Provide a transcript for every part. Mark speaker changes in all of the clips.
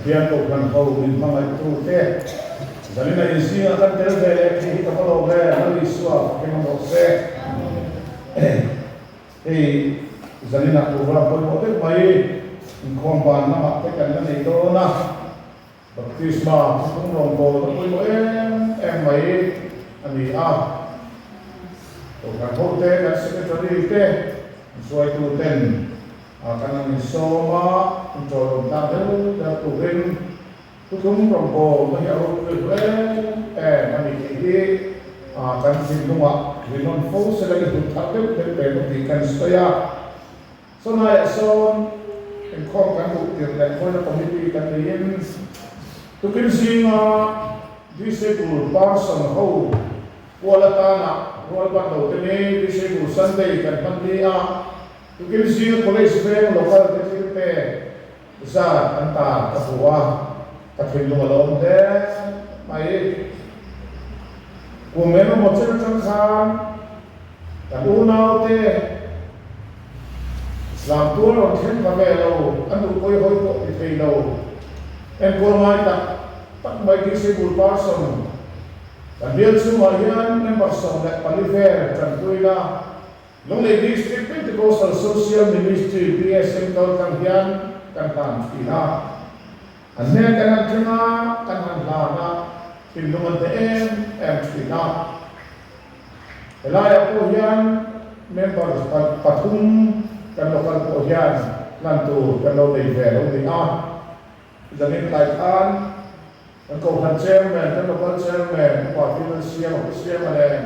Speaker 1: hiền tục gần hầu mình mang lại tu thế cho nên là gì là căn cứ về thì các bạn về nó đi xuống cái nó một xe thì cho nên là tu ra કોઈ một cái mấy không bàn nó mặc cái cảnh này đó na baptisma cũng đồng bộ nó કોઈ một em mấy anh đi tu kan hậu thế kan secretary thế rồi tu ten kan soma cho ta đến đã tu bên tu cũng đồng bộ mới hiểu được mà đi kan xin đúng không vì non phố sẽ là cái tu tháp cái về một tí kan stoya so này so em không kan tu tiền lại thôi là committee kan đi tu kan xin disabled person hậu qua ta na Rual ban đầu thế này disabled Sunday kan mandi tu kan xin college về local thế thế ra anh ta tập hóa tập hình luôn alone thế mày của mình nó một chút trong khám tập u nào thế làm tua rồi thêm vào về đâu anh được coi hơi bộ thì thầy đâu em cô mai tập mấy disabled person dan dia semua yang member sondak paliver dan tuina long le district Pentecostal Social Ministry PSM kau kan hian kan tam tina anne kan thina kan lana tinduman te em tina elaya ko hian member pathum kan lokal ko hian lan tu kan lo dei ve lo dei jamin lai an anh cầu thần chairman, anh local chairman, quả phiên mà đèn,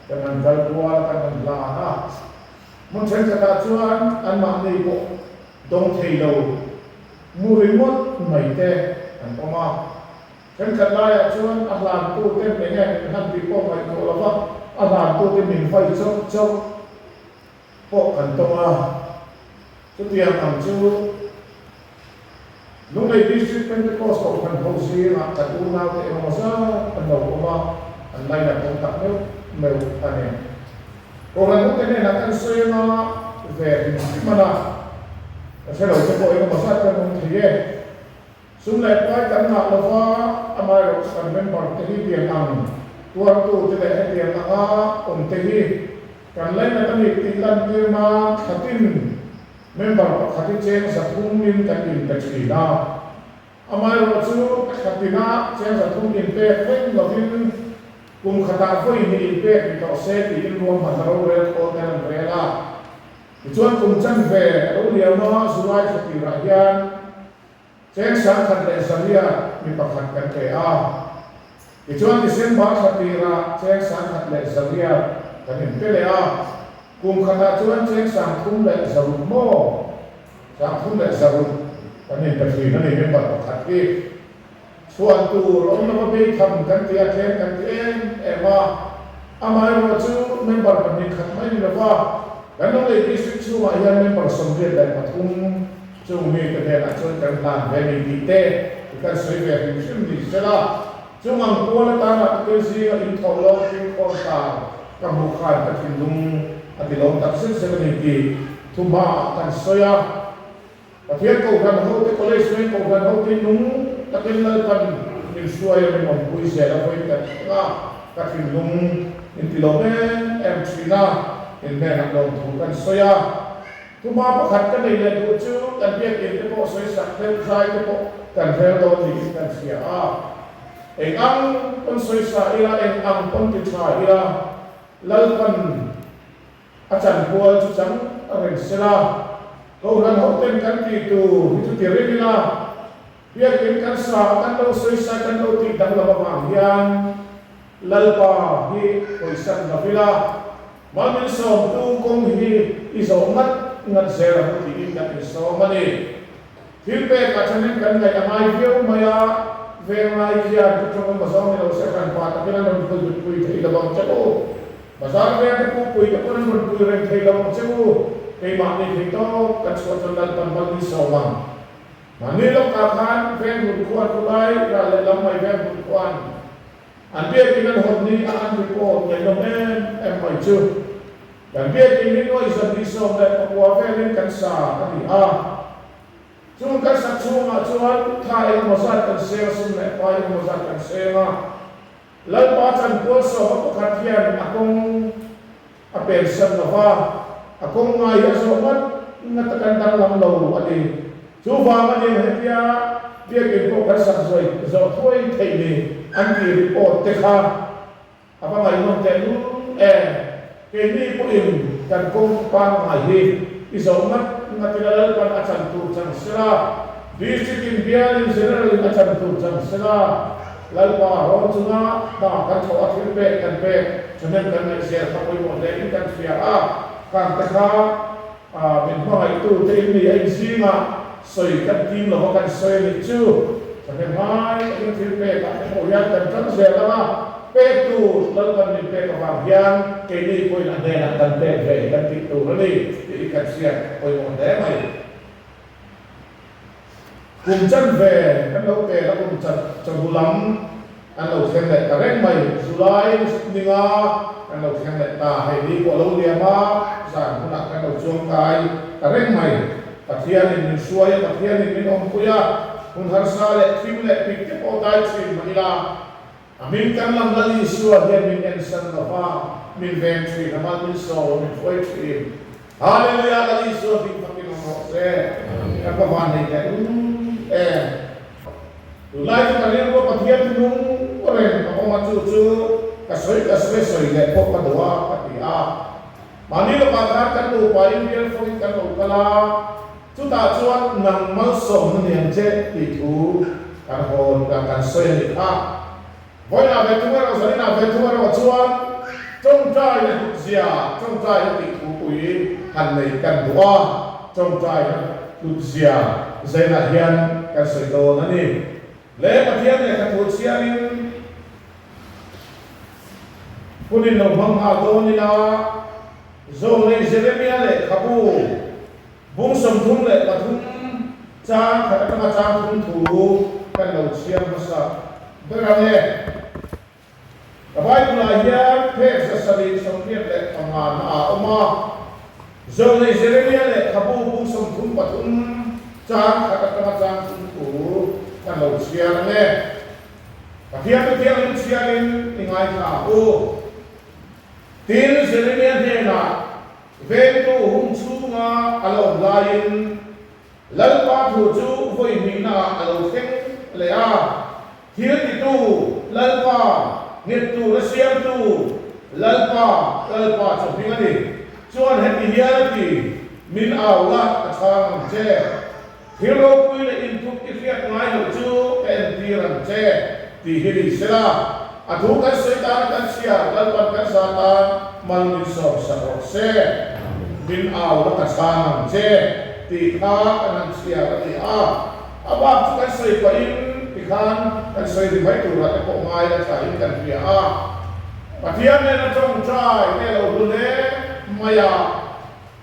Speaker 1: cái mình cần qua cái mình là ha, muốn xem cái ta cho anh mang đi bộ, đông thầy đầu, mua đi mất mấy tê, anh có mà, xem cái này cho anh làm tu thêm cái này, anh bị có mấy cái là vấp, anh làm tu thêm mình phải trong, bộ cần tông chút tiền làm chú lúc này district Pentecostal kan hosi nak tu na te masa ando kuma anai na kontak meu ane orang itu kene nak kan saya na về mana saya lalu saya boleh masa kan mungkin sumlet pai kan nak lova amai rok kan member tehi dia ang tuan tu tidak dia ang tehi kan lain nak ni tilan dia ma khatin member khati chen sa thungin kan in tachina amai ro chu khatina chen sa thungin pe pheng lovin kum khata foi ni in pe to se ti in ruam ma ro re ko kan rela chuan kum chan ve ro liam ma surai khati ra hian chen sa khat le saria mi pakhat kan te chuan December khati ra chen sa khat le saria kan in pe le cùng khả chuan chen sang thung lệ zarut mo sang thung lệ zarut kan in tathi na ni member khat ki chuan tu rom na be tham kan tia khen kan ema amai ro chu member kan ni khat mai ni lawa kan no le district chu ma yan member somre la pathum chu mi ka de la chuan kan plan ve ni ti te kan soi ve ni sim ni sela chu mang ko na ta na ke si in tholo tin ko ta ka mu khan ta tin lung ati long tak sen seventy thuma kan soya pathian ko kan ho te college men ko kan ho te nung takin la kan in suaya men mon pui se la foi ka tin lung in tilome em china in me na long thu kan soya thuma pakhat kan nei le thu chu kan biak in te ko soi sak te sai te ko kan fel do ni kan sia eng ang kon soi sa ila eng ang kon ti cha ila lal kan acan buat susang orang sela kau dan hotel kan itu tiada bila biar kan sah kan kau selesai kan kau tidak lama panggian lalpa hi koisan nafila mamin som tu kong hi isomat ngat sera putih kan isomani hilpe kacanen kan gaya mai view maya vermai dia tu cuma masam ni usah kan pat tapi kan untuk pui tidak bang cakap Bazar में तो कोई तो कोई मन पूरे थे लोग से वो कई माने थे तो कच्चा चंदन पंपल की सौवां माने लोग कारखान फैन बुकुआन कुलाई राले लम्बे फैन बुकुआन अंबिया किन्हं होनी आन report yang nomen emaicu dan dia kini no isa bisa oleh pekuah failing kansa tadi chung kan sak chunga chuan tha eng mozat kan sel sum le pa eng mozat kan senga lal pa chan ko so ko khathian akong apen san nova akong ngai ya so mat ngatakan dang lam lo adi chu wa ma ni hetia dia ke ko kan sak zoi zo thoi thei ni an ti report te kha apa ngai non te lu ke ni ko in kan ko pa ngai hi izo mat ngatilal pan acan tu cang sila district in bialin general in acan tu cang sila lalpa ron cunga na kan so akhir kan pe cuman kan mai share ka koi mo le kan fia kan tekha min ma itu te ni ai singa soi kan tim lo kan soi ni chu cuman mai kan fir pe ka mo ya kan kan share la pe tu lalpan ni pe ka ba hian ke ni koi na ne na kan pe ve kan ti tu ni kan share koi mo le mai cùng chân về các lâu về đã cùng chặt chồng lắm ăn lâu khen lại cả rét mày July đi nga ăn lâu khen lại ta hay đi qua lâu liền mà giảm cũng đặt ăn lâu chuông cái cả rét mày cả thiên mình xuôi cả thiên mình ông kuya cùng har sa lại phim lại bị cái ô tai phim mà đi là mình cần làm cái gì xuôi hiện mình ăn sân là pha mình về phim làm mình sầu mình phơi phim Hallelujah cái gì xuôi phim phát cái nó sẽ các bạn này cái Tulai tu kalian buat bagian gunung orang, apa macam tu kasoi le pok kedua ketia. Mani lepas kan tu paling dia fokus kan tu kala tu tak cuan nang masuk ni je itu kan hon kan soi ni tak. Boleh nak betul orang sini nak betul orang cuan Tawngtai ni zia Tawngtai ni Thupui kan ni kan dua Tawngtai ni zia saya nak hian kan soi tu nani. Le pathian ne khathut sianin punin no bangha do ni la zo le Jeremia le khabu bung som thum le pathum cha khatama cha thum thu kan lo siam masa berane kabai la ya phe sa sali som piet le anga na oma zo le Jeremia le khabu bung som thum pathum cha khatama cha thum thu kan lo siang ne pathian tu tiang siangin ingai ka o tin Jeremia ne na ve tu hum chu nga alo lain lal pa thu chu voi mi na alo theng le a thir ti tu lal pa nit tu la siam tu lal pa chu ping ani chuan he ti hian ti min aw la athang che hero pui le in thuk ki fiat ngai lo chu en tiran che ti hiri sela adu kan setan kan sia dal pan kan satan mal min so sa se bin aw la kasan che ti kha kan sia ti a aba chu kan sei pa in ti khan kan sei di mai tu ra ko ngai la sa in kan pia a pathian ne na Tawngtai ne lo du ne maya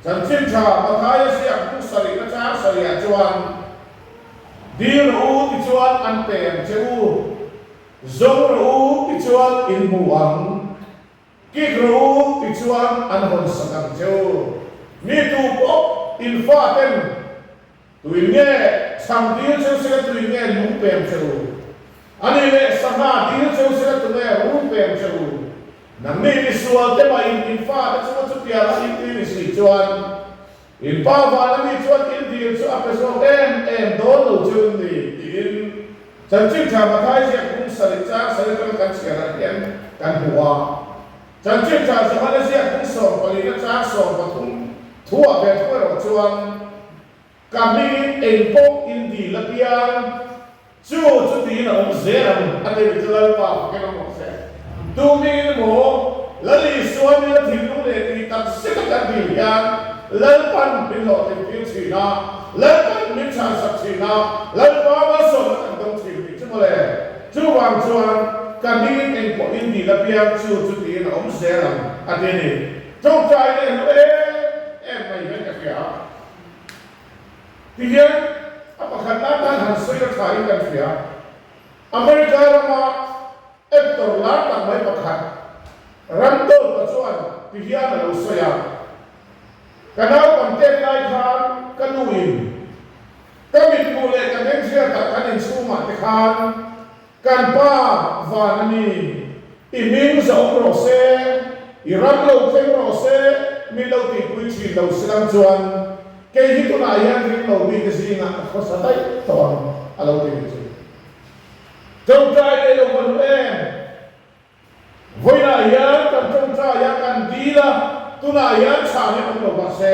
Speaker 1: chan chin cha ma thai sia ku sari na cha sari a chuan dir u ti chuan an tem cheu zong u ti chuan in muang ki ru ti chuan an hon sakam cheu mi tu pok in fa ten tu nge sam dir cheu se tu nge lu pem cheu ani le sama dir cheu se tu nge lu pem cheu nang ni visual te ma in fa ta chu pia la in si chuan in pa va la ni chuan in dir chu a peso em do lo chu ni in chan chin cha ma thai sia kung sari kan sia ra hian kan huwa chan chin cha sa ma sia kung so pali na cha so pathum thua ve thua ro chuan kami en pok in di la pian chu ti na om zeram ate vitulal pa ke no mo se tu mi mo lali suan ni la thinu le ti tak sik ka di ya lalpan bin lo ti pi chi na lalpan min cha sak chi na lalpa ma so kan dong chi mi chu mo le chu wang chuan kami en pok in di la pian chu ti na om zeram ate ni Tawngtai le em mai ven ka ya tiyan apakhan na tan han soi ra thai kan fia America rama ektor la ta mai pakhat ramdol pa chuan tiyan lo soya kanau konten lai khan kanuin kamit bu le kan en sia ta kan in su ma te khan kan pa va na ni i ming zo ro se i ram lo theng ro se mi lo ti pui chi lo silam chuan ke hi tu na yan ring lo bi ke singa ko sa dai to alo ti chi trong trai le lo bon em voi na yan kan trong trai ya kan di la tu na yan cha ni kan lo ba se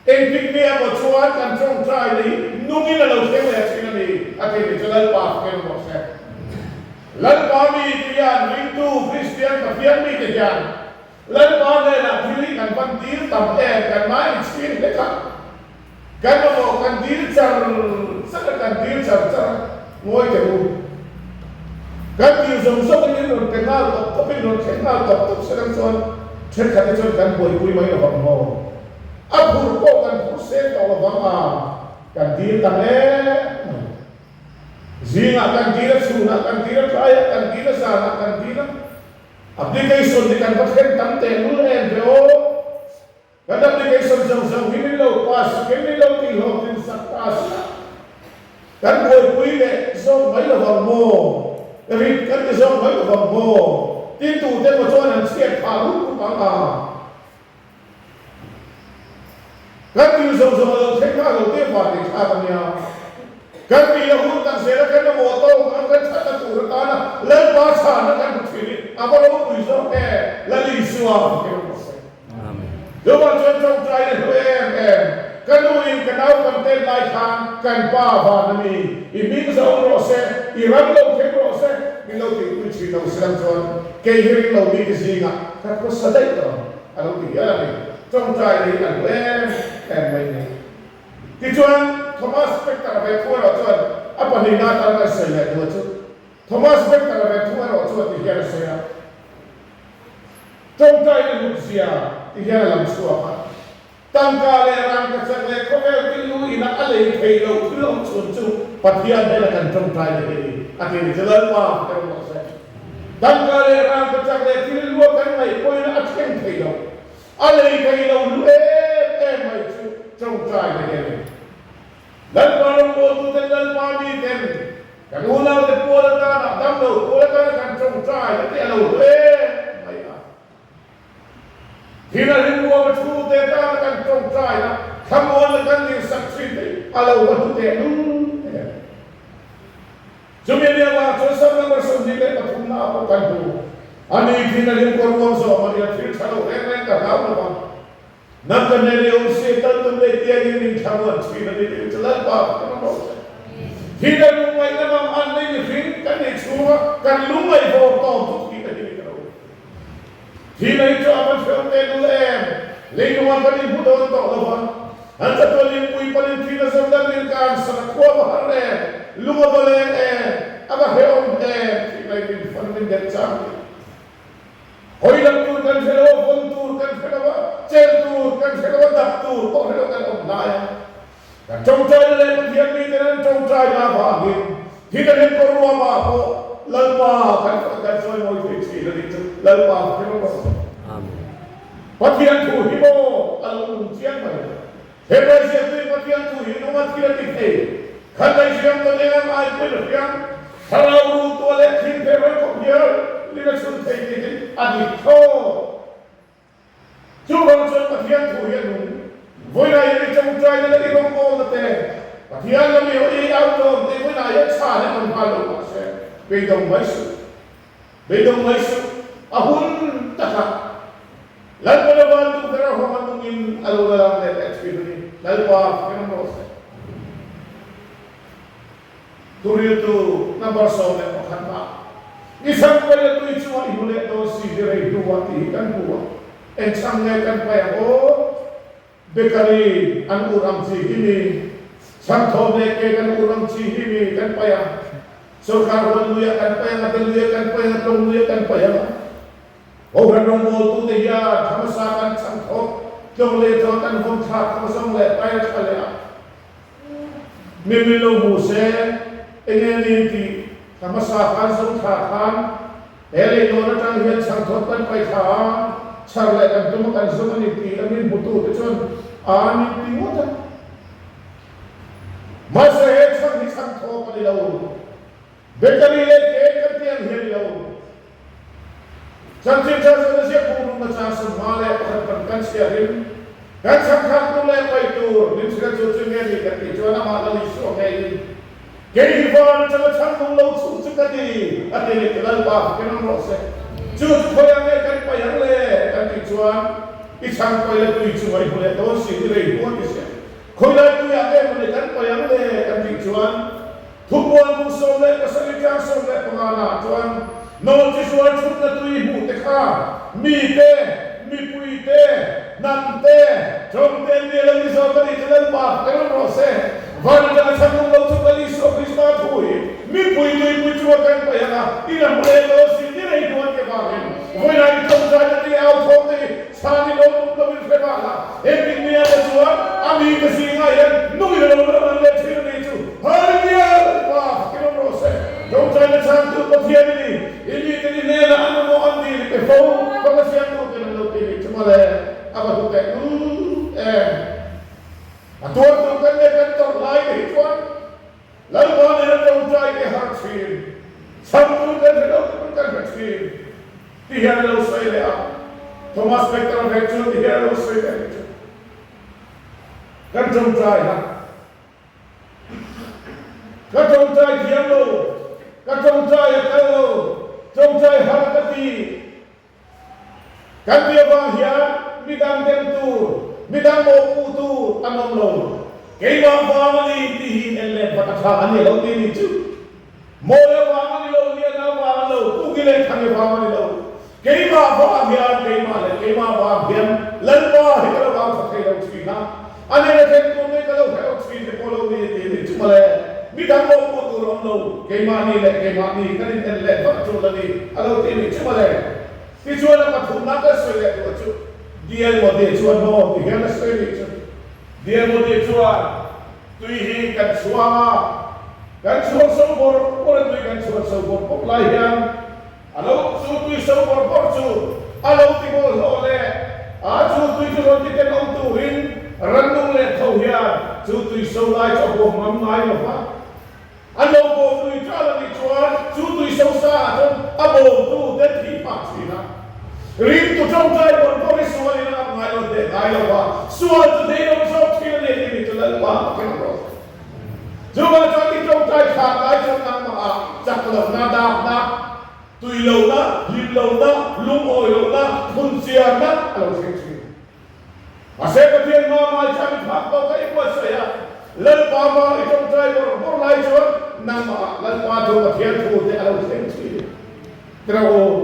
Speaker 1: en pik me amo chuan kan trong trai ni nungi na lo theng le chi na ni ate ni chalal pa ke lo se lan pa mi ti yan ring tu Christian ka fian mi ke yan lan pa le na phili kan van dir tam kan mai chin le kan mo kan dir char sa kan dir char ngoi ke u kan dir zong so kan ni ron kan al top top ron kan al top top serang chon chen kan chon kan boi mai lo bang mo a phur ko kan phur se to lo bang a kan dir tam zinga kan dir su na kan dir kaya kan dir sa na kan dir application ni kan pathen tam te nu en do kan application jong hi lo pas ke ni lo ti ho tin sak pas kan boi le so mai lo bang mo ri kan ke so mai lo bang mo tin tu te mo chuan an siat pha lu ku bang a kan ti so lo the ka lo te pa ti kha ta nya kan ti lo hun tan se ra kan mo to kan cha ta tu ra na le pa sa na kan thi ni a ba lo ku so ke la li su a ke lo se amen yo ba chen trong trai le em kan nu in kan au kan te lai khan kan pa ba na mi i ming zo ro se i ram lo ke ro se mi lo ti ku chi lo silam chon ke hi lo mi ke singa ka ko sa dai to a lo ti ya ni trong trai ni kan em mai ni ti chuan Thomas Spector ve thua ro chuan a pa ni na ta na se le tu chu Thomas Spector ve thua ro chuan ti hian se ya trong trai ni lu sia ti hian lam chu a tăng ca le ram ka chak le ko ve ti lu ina a le thei lo thu lo chun chu pathian de la kan trong trai de ni a ti ni jalal ma ka ro se tăng ca le ram ka chak le ti lu kan mai ko ina a chen thei lo a le thei lo lu mai chu trong trai de ni lan pa ro mo tu ten lan pa mi ten kan u na de po la ta na dam lo po la ta kan trong trai de ti lo mai a Hina rinduwa chu te ta kan trong trai na khamon la kan ni saksit alo wa tu te nu jumia wa cho sam number so ni le pathum na ko kan tu ani hina rin ko ro so ma ya thir chalo re ka na ba na kan ne le un se tan tum le ti ni ni thawan chi na ni chala ba ka no hina lu mai na ma an ni fin kan ni chuwa kan lu mai bo to tu ki ka ni Khi lấy cho anh film tên của em lấy cái hoàn cảnh phụ đơn tỏ là vậy anh sẽ tôi liên quy quan liên khi là dân đang liên can sẽ qua vào hắn em lúc mà lên em anh đã hiểu ông em thì này mình phân minh nhận rằng hồi lần tu cần phải đâu vân tu cần phải đâu trên tu cần phải đâu đập tu có phải đâu cần ông lại trong trai lên một thiên mi thế nên trong trai là vào hiện khi ta đến có rùa mà có lần ba cần phải chơi ngồi vị trí là đi lần ba cái nó Patian tu hibo alun siang mai. Hebrai siang tu patian tu hibo mat kira tikhe. Khalai siang tu lengan ai pun siang. Kalau tu le khin pera ko dia lina sun thei ni adi tho. Chu bang chu patian tu hibo. Voi na ye trong trai na le rong ko na te. Patian na mi ho i au do te voi na ye cha ne man pa lo ma se. Be dong mai su. Ahun taka lan pa naman tu pero humantungin alulang net experience lalpa kenapa turil tu number so net makan pa isang pala tu cuma ihule to si dire dua ti kan dua sang kan pa o bekari an urang si hini sang thone ke kan urang si hini kan pa ya surkar luya kan pa ya luya kan pa ya luya kan pa ya Orang nombor tu dia thamasakan sangthok jong le jong kan hom tha thamasong le pai chale a mimilo mu se engeni ti thamasakan song tha khan ele no na tang hian sangthok kan pai tha char le kan tum kan song ni ti amin butu te chon ani ti mo ta ma lâu bakery le cake kan tiang hiền lâu chẳng chịu cho nó sẽ cùng mà cha sum ma le kan sia rim kan sang khang tu le pai tu nim ska chu chu nge ni kan ti chu na ma la li so nge ni ke hi van cha chang nong lo chu chu ka ti ate ni kelal ba ke nam ro se chu khoyang le kan pa yang le kan ti chuan i chang pa le tu chu mai le to si ni re ko ti se khoi la tu ya le mo le kan pa yang le kan ti chuan Thupui mu so le ka sa ni ka so le pa na chuan no chi chuan chut na tu i mu te kha mi pui te nam te trong te ni le ni so ka ni te ba ke nam ro se van da chang nong lo chu ka li so Krishna thui mi pui chu kan pa ya na i na le lo si ni re ko ke ba hen voi na ni tong ja ni au thong ni sa ni lo lo mi fe ba la e mi ni ya chuan a mi ka si nga yen nu ni lo lo le chi ni chu hallelujah ba ke nam ro se trong ja na chang tu pa thia ni ini te ni ne la an mo an ni ke fo pa ka siang tu ke lo ke ni chuma le apa tu ke ator tu kan le kan tor lai ke chuan lai ba ne na trong ja ke har chin sam tu kan lo kan chin ti hian lo sai le a Thomas Spector ve chu ti hian lo sai le kan trong ja ha kan trong ja hian lo kan trong ja ya ka lo trong ja har ka ti kan bia ba hian mi dang dem tu mi dang mo pu tu anom lo ke ba family ti hin ele patha ani lo ti ni chu mo le wa ani lo ni na wa lo tu ki le thang ba ani lo ke ba hian ke ma le ke ma ba hian lan ba he ka ba fa ke lo chi na ani le ke tu ne ka lo ka lo chi de ko lo ni ti ni chu ma le mi dang mo pu tu rom lo ke ma ni ka ni le ba chu la ni alo ti ni chu ma le ti chu na pa thu na ka so le tu chu dia mo de chu no ti hian la so ni chu dia mo de chu tu hi kan chuanga kan chuang so bor tu kan chuang so bor pok lai hian alo chu tu so bor chu alo ti mo lo le a chu tu ro ti ken ong tu rin ran nong le thau hian chu tu so lai cho bo mam nai lo fa alo bo tu cha la ni chuan chu tu so sa cho a bo tu de thi pa chi na rin tu trong trai bon ko ri so ni na ngai lo de ngai lo wa sual tu de lo so thi le ni tu la wa ken ro dù mà cho cái trong trai khác ai trong năm mà chắc là na đa na tùy lâu đó hin lâu đó lung ôi lâu đó thun xiên đó lâu xinh xinh mà sẽ có thiên ma mai cha mình phát bao cái quật sợi à lần qua mà trong trai bor lai chuan năm mà lần qua cho mà thiên thu thì lâu xinh xinh cái nào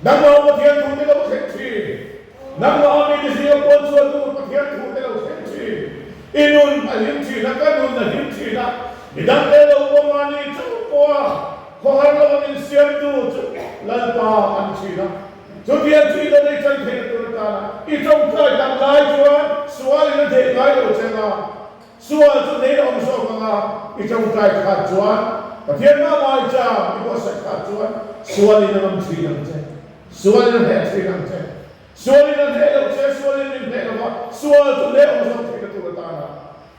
Speaker 1: năm mà thiên thu thì lâu xinh xinh năm mà ông đi gì ông quân xuân thu mà thiên thu thì lâu xinh xinh inun alim chi na kanun na him chi na midang telo ko mani chu ko ko har lo min siam tu lan pa an chi na chu tian chi da nei chan the tu ta na I trong trai tam lai chuan sual na the lai lo che na sual chu nei lo so ka na I trong trai kha chuan pathian ma mai cha I ko sa kha chuan sual na nam chi na che sual na he chi na che sual na he lo che sual na he lo sual chu nei lo so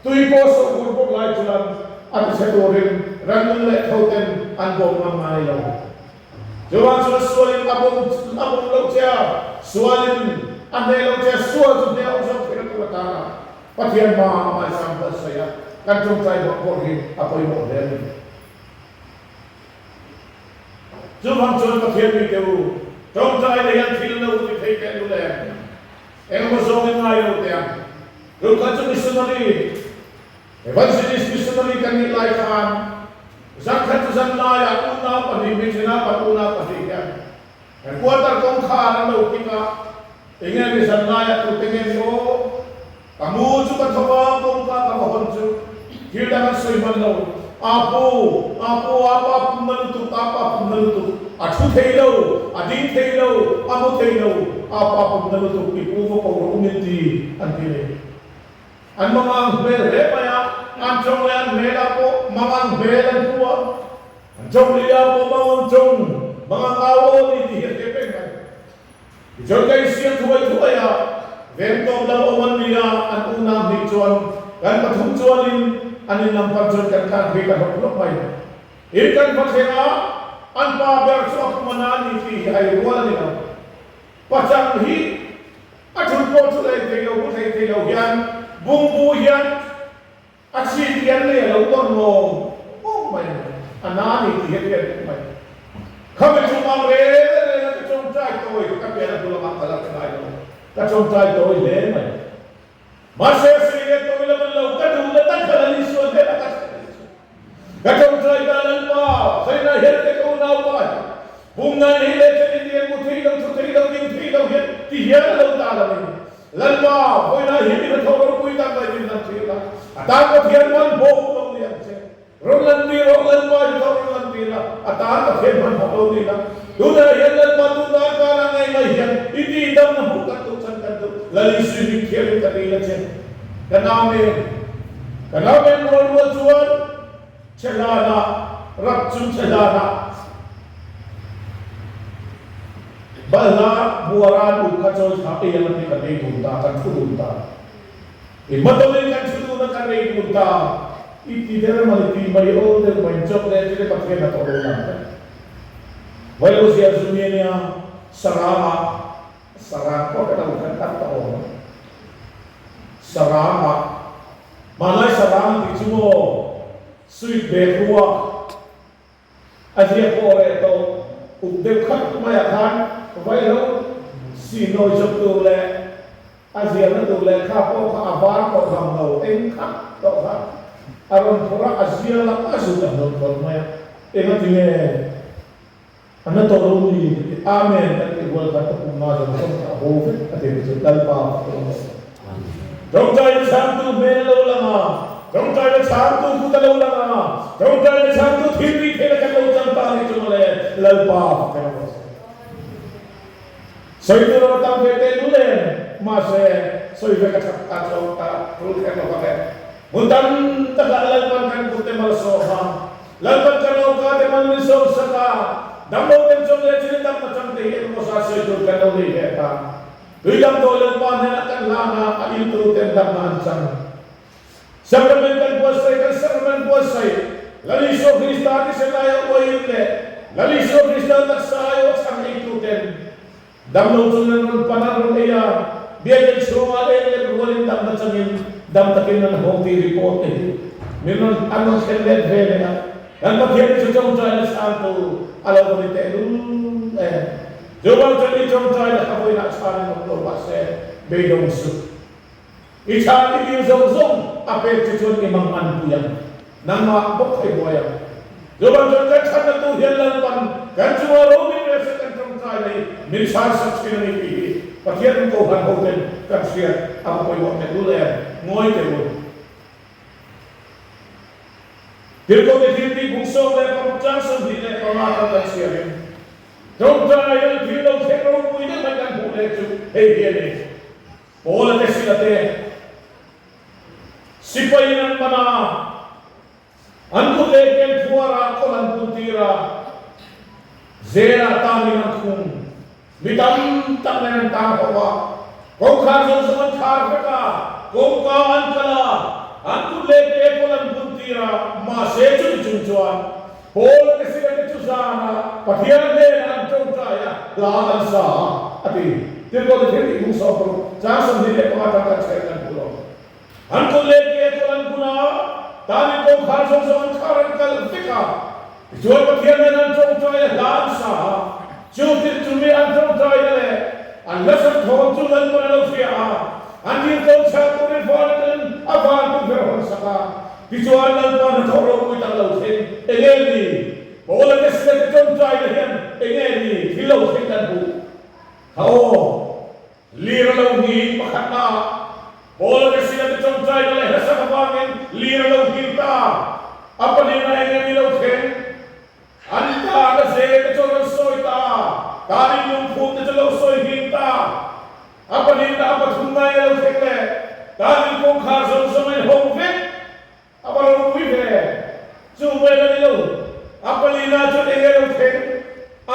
Speaker 1: tui po so kur po lai chuan an se do rin ran le thoten an bom ma mai lo jowa chu sualin abom lo cha sualin an ne lo cha sual chu ne o so phir tu ta na pathian ma mai sam ba sa ya kan chung chai bo ko hi apoi mo le ni jowa chu pathian mi ke u chung chai le yan thil lo ti thei ke lu le em mo so ni ngai lo te lu ka chu missionary evangelist missionary kan ni lai khan zak khat zan la ya tu na pa ni mi china pa tu na pa ni ya en quarter kong kha na lo ki ka enge ni zan la ya tu tenge ni o kamu chu ka thawa kong ka ka hon chu ki da na soi man lo apo apa man tu a thu thei lo a ding thei lo a mo thei lo apa man tu ki pu mo ko ro ni ti an ti an mamang bel he pa ya an chong le an me la po mamang bel an tua an chong le ya po mamang chong mamang awo ni ti he pe ka chong kai siam thuai ya vem tom la o man ni ya an u na ni chuan kan pathum chuanin anin lampar chon kan kan ri kan hok lok mai in kan pathena an pa ber chu manani ti ai wala ni na pachang hi athun po chu lai te lo hian bung bu hian achi hian le lo ton mo mai anani ti hian mai khabe chu ma re ka chong trai toi ka pe la tu la ma kala ka ai lo ka chong trai toi le mai ma se se le toi la man lo ka du la ta khala ni so de la ka chong trai ka lan pa sai na hian te ko na pa bung na ni le che ni mu thi lo ding thi lo hian ti hian lo ta la ni lan pa hoi na hi ni tho ro pui ta ba ni na thi la ta ko thian man bo lo ni che Roland pa ito Roland la ataan ka khen man ho ni la tu na yan lan pa tu na ka na ngai mai yan iti dam na hu ka tu chan ka tu lali sui ni khen ka ni la chen kana me mo chuan chelana rap chum chelana balna buaran u ka chol tha e yan ni ka nei tu ta kan thu ta e matolin kan thu na ka nei tu ta iti dera maliti mai o de banchok le de pathe na to na valo sia sumenia sarama ko ka kan ta to sarama malai sarama ti chumo sui be ruwa azia ko re to de khat mai khan valo si no jok tu le azia na tu le kha ko kha avar ko ram no en kha to ha aron pura azia la asu da no ko mai ena tinge ana to ro ni amen ta ke gol ka to ma da ko ta ho fe ate ni dal pa dong tai sam tu me lo la ma dong tai sam tu ku ta lo la ma dong tai sam tu thi ri the la ka lo cham ta ni chu le lal pa ka no soi tu ro ta ve te lu le ma se soi ve ka ta lo ta ru ka no ka Muntan tagalan man kan putte mal soha lalpan kano ka te man ni so saka damlo tem chom le chin dam macam te he mo sa se tu kan no ni he ta tuilam dolan pan na kan lana a il tu tem dam man sang sakramen kan puasai lali so krista ti se la yo ile lali so krista tak sa yo sang il tu tem damlo chon panar ya biaya chuma le bolin dam macam dam takin na hong ti report minon ano sende vele na dan pathian sa chong trai na sa to alaw ko ni te jobang chali chong trai na kapoy na sa ni mo ba se beidong su icha ni zong ape chuchon ni mangman puyan nang ma bok ay boya jobang chong ka chan na tu hian lan pan kan chuwa ro ni sa kan chong trai ni min sa sak sin ni pi pathian ko han ho ten kan sia ang koy mo te dule ngoi te wo Tirko ke tirti bungso le pamchang sam di le pamata ta sia dong ta yel thilo the ro pui ne man kan bu le chu he he ne bola te sila te sipai nan mana anku le ken fuara kolan puntira zera tami nan khum mitam tak nan ta bawa ko kha so so thar ka ko ka an kala anku le ke kolan puntira ma se chu chu chuan bol ke sila ke chu sana pathian le an chong ta ya la an sa ati tirko de thiri mu so pro cha sam ni le pa ta ka che kan pulo anku le ke kolan kuna tani ko kha so so thar kal fika jo pathian le an chong ta ya la an sa chu tir chu me an chong ta ya le an la sa thon chu lan ko lo fia Anjir kau satu ni foreign avan tu berhon saka dijual dan pan thoro kui tak lau sen engeni bola ke sek chong chai lehian engeni hilau sen dan bu hao lira lau ni pakatna bola ke sek chong chai lehian sa kabangin lira lau kita apa ni na engeni lau sen anta ke sek chong soi ta kari lumpu ke lau soi kita apa ni na apa thungai lau sen le kari kong kha so so mai hong vet apa lo kui ve chu me la ni lo apa li na chu de ge lo the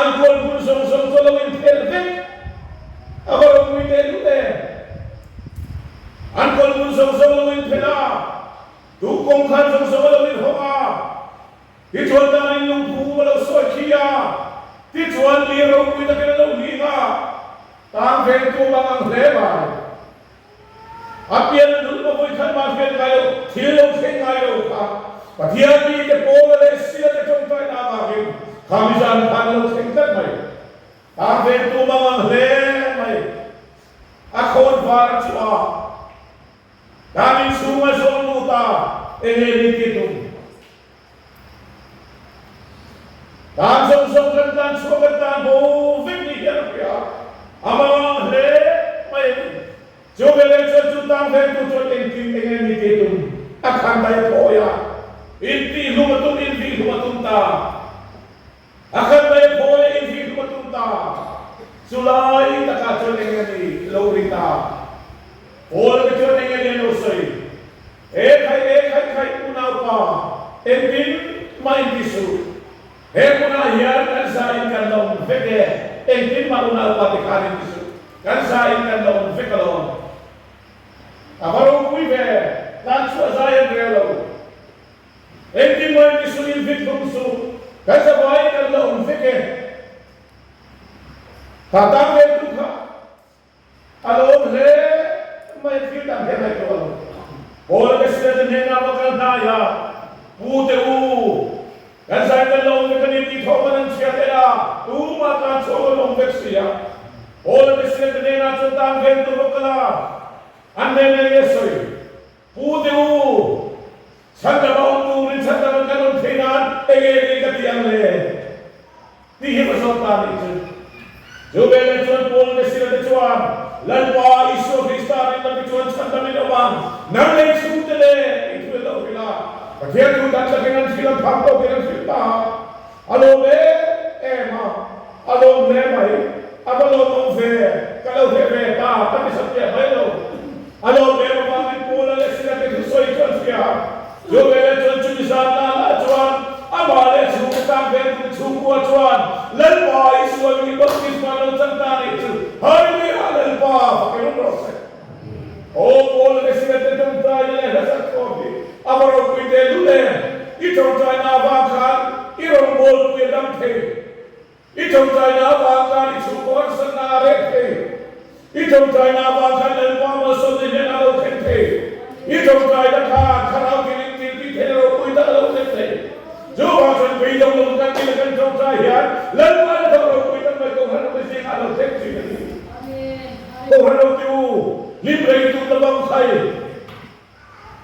Speaker 1: an kol kun so so so lo in the ve apa lo kui de lu de an kol kun so so lo in the la tu công khai trong số lâu đi không à thì chuẩn ta nên lung thu lâu soi kia thì chuẩn đi lâu quy ta cái lâu đi à tăng thêm tu bằng ăn thế mà à tiền đúng mà vui khăn mà tiền cái đâu thiếu lâu thế ngay đâu cả và thiên đi cái phố lên xia cái trong tay nào mà cái khám gian khăn lâu thế rất mày tăng thêm tu bằng ăn thế mày à khôn phá chúa kami semua seluruh ini kita. Dan song dan soketan bovik ni dia. Amang le mai. Coba leceh jutang saya tu coba ini kita. Akan baik boya. Inti lumatung ta. Akan baik boya inti lumatung ta. Sulai tak kacau ini lorita. All the children in the say, Ekai Punapa, Edwin, mind issue. Ekuna here, Kansa in Kandom, Veke, Edwin Maruna, the Karin issue. Kansa in Kandom, Vekalon. Avaro Quive, that's what I am real. Edwin mind issue in Victum Su, Kansa Vai Kandom, Veke. Tatam Vetuka, alone there. Mai feel that here like all. All the students in Navakandaya, Puteu, and Sangalong, the Canadian Thoman and Shatera, Umaka, Solom Vexia. All the students in Nachutan went to Lokala, and then Yesoy, Puteu, Santa Mountain, Santa Macaron Tenan, again, the young lady. The Hippos of Tarnation. Jubel and Paul, the Silla Chuan. Lalpa isu Krista ni nabi Tuhan Santa Minawang. Nangai sutele itu elo bila. Bagian tu dan dengan film pampo dengan filta. Alo be ema. Alo be mai. Alo move. Kalau be ta tapi satya bailo. Alo be mama pula le sila ke soi Tuhan sia. Jo be Tuhan cumi sana Tuhan. Amale suka be suku Tuhan. Lalpa isu ni bukti mana Santa itu. Hallelujah. Oh, all the secret Tawngtai has a copy. Our we do them. It don't try now, Bakan. It don't hold with them. It don't try now, Bakan. It's a course and a red. It don't try now, Bakan, and Mama so the general can pay. It don't try the car, karaoke, detail with the local. Joe and we don't look at it and don't try here. Let one go with them by go with the other thing. Go hello you. Libre itu lebang khai,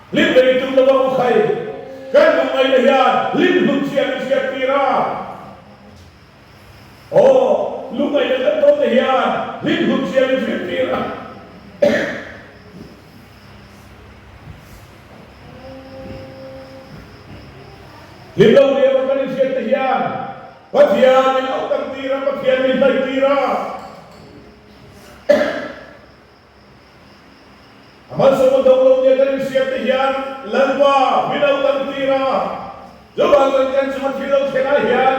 Speaker 1: libre itu lebang khai. Kan mengai dia, libre siapa tira. Oh, lumai dia tu dia, libre siapa tira. Libre dia bukan siapa dia, bagian yang autam tira, bagian yang tira. Amal semua dahulu dia kan siap tihan, lalpa, bidau tantira. Jawab kan cuma bidau kenahian,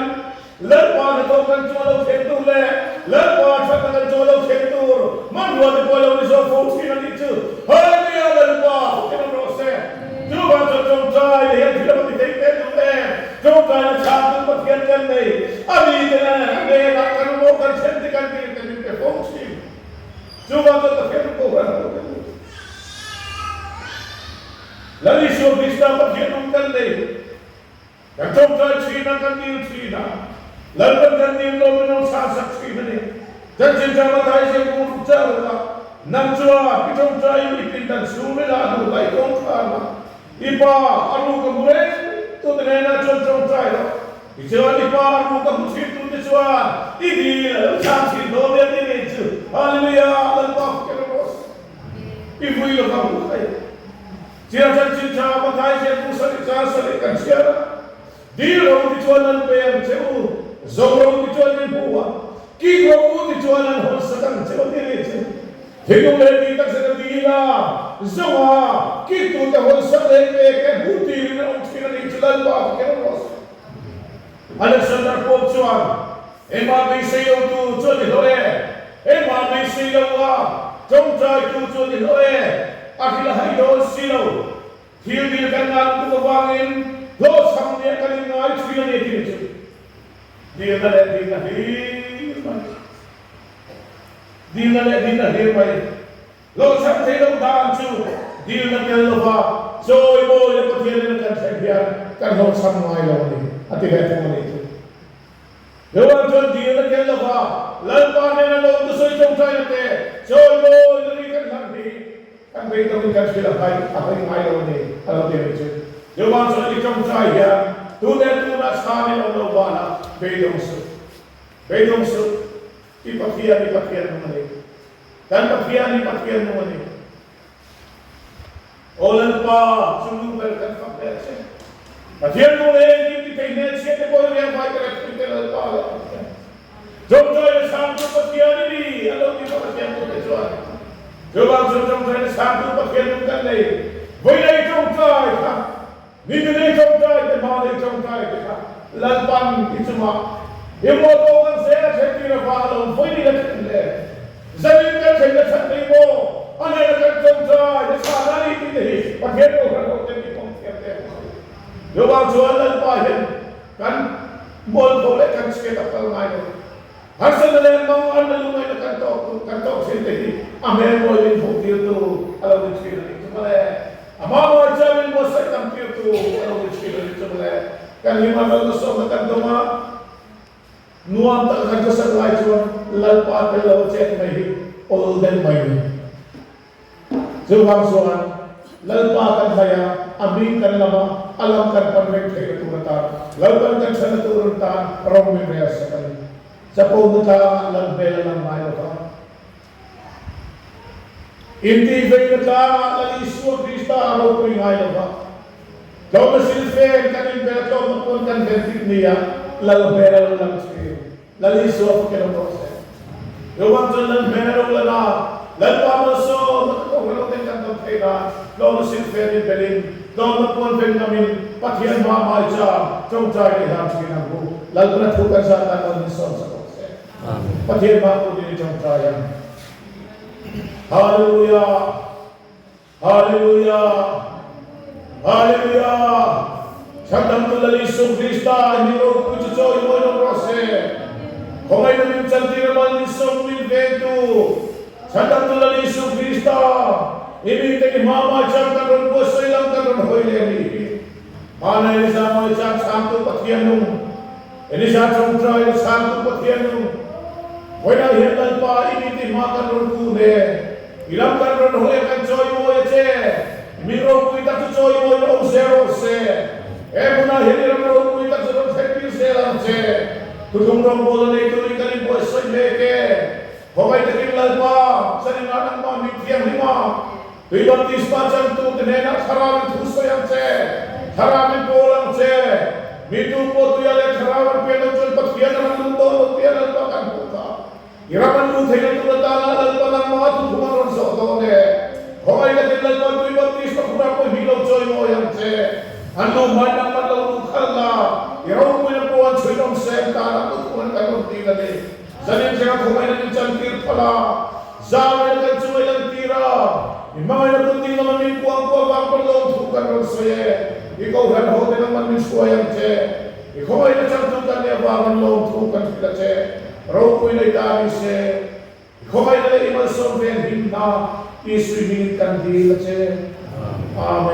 Speaker 1: lalpa atau kan cuma lau kentur le, lalpa cuma kan cuma lau kentur. Manua di pulau ni so fungsi nanti tu. Hai dia lalpa, kita proses. Jawab Tawngtai dia tidak boleh dikatakan le. Tawngtai satu bagian kan ni. Abi dia nak kan mau kan sentikan kita fungsi. Jawab Tawngtai kau Lali so Krista bagian deh. Yang Tawngtai Cina kan dia Cina. Lalu kan dia lomenong sasak Cina ni. Dan cinta matai saya pun jauh. Namcua Tawngtai ipintan sumela anu baik Tawngtai. Ipa anu kemudian tu dengan Tawngtai lah. Ijawan ipa anu kemudian tu dijual. Ini sanksi dolar ini tu. Haleluya lalpa keros. Ibu ilu kamu saya. Siapa cinta matai saya pusat kan siapa? Dilo dijualan peyam cewu, zoro dijualan buah, kiko dijualan honsakan cewu diri cewu. Hingga lagi tak sedar dila, zoma kiko tak honsakan peyam bukti ni orang kira dijualan buah kira bos. Alexander Popchuan, emang bisaya tu jual dihore, emang bisaya wa, Tawngtai tu jual dihore. Akhirnya hari dua silo, Feel the canal to the wine, those some near coming out, feel it. The other didn't hear my Lord, some take them down to deal the Kelova. So, you know, you put here in the country here, can hold some mile only at the head only. You want to deal the Kelova, Lalpan and alone the social time there. So, you know, the weekend country. And wait till we can feel a high only. I don't think it. You want to come try here. Do that, do not stand in on the one. Wait on so. Keep a fear, no money. Dan pakian no money. All pa, sunu welcome from there. Pakian no money, keep the net, set the boy, we have my correct pa. Don't try to sound to pakian, allow me to pakian to this one. Don't try to sound to pakian to that lay. When I don't try, neither they don't try, the man they don't try. Lalpan, it's a mark. You want to go and say, I said to your father, when you get in there. Zanin ka say something mo. Ano na kang try? Sa nari hindi. Paghet ko ko din ko kaya. Yo ba jualan pa yan? Kan mall ko le kan sketa pa ngayon. Hasan na mo ano lumay na kanto sinte. Amen mo din ho dito alam mo sila dito pala. Amamo jamin mo sa tampir to alam mo sila dito pala. Kan lima na gusto mo kanto ma. Nuam tak kerja setelah itu lalpa terlalu cek mai all then mai. Jawab soalan lalpa kan saya abing kan lama alam kan perfect itu turuntan lalpa kan sana turuntan rom mereka sekali. Sepuluh juta lalbel lam mai apa. Inti berita lagi suatu Krista atau peringai apa. Jauh mesin fair kan berita maupun kan bentuk dia. Lalbel lam sekali. Lali suap kita proses. Jawab jalan menero lana. Lalpa masuk. Kalau dengan tempat lalu silferi belin. Lalu pun benjamin. Patian mama aja. Tawngtai di dalam sekitar bu. Lalu pernah tukar sana lalu nisam proses. Patian mama di Tawngtai. Haleluya. Haleluya. Haleluya. Sadam tu lali Krista ni roh puji joy mono proses. Kau ini mencari ramal nisam milvetu. Sadam tu lali Krista. Ini tadi mama jangan ron bos hilang kan hoi lagi. Mana ini sama jangan santu pakianu. Ini jangan Tawngtai santu pakianu. Wena hilang pa ini ti makan ron kune. Hilang kan ron hoi kan joy moye je. Miro kita tu joy moye o zero se. Muna hilang ron kita zero happy selam je. Tudung ron bola itu ikan ibu esok leke. Hoi tadi lalpa sering anak ma mitiang lima. 25 macam tu kenena kharamin thusayam je. Kharamin bolang je. Mitu po tu yale kharamin pelojul pakian ramun do tian lalpa kan buka. Iraman lu thai tu datala lalpa nang ma tu kumaron so to ne. Hoi tadi lalpa 25 pakura po hilo joy mo yang je. Anu manang matau khalla. Irau punya puan suidong sem tara tu puan kan tila de. Zanin jaga khomai na chantir pala. Zaman kan cuai lang tira. Imang na kunting naman min kuang bang perlong tukan ron soye. Ikaw han hote naman min suayang je. Ikaw ay nachantukan niya bangan long tukan sila je. Raw ko'y naitari se. Ikaw ay nalaiman somben himna. Isu'y minit kandila je. Amen.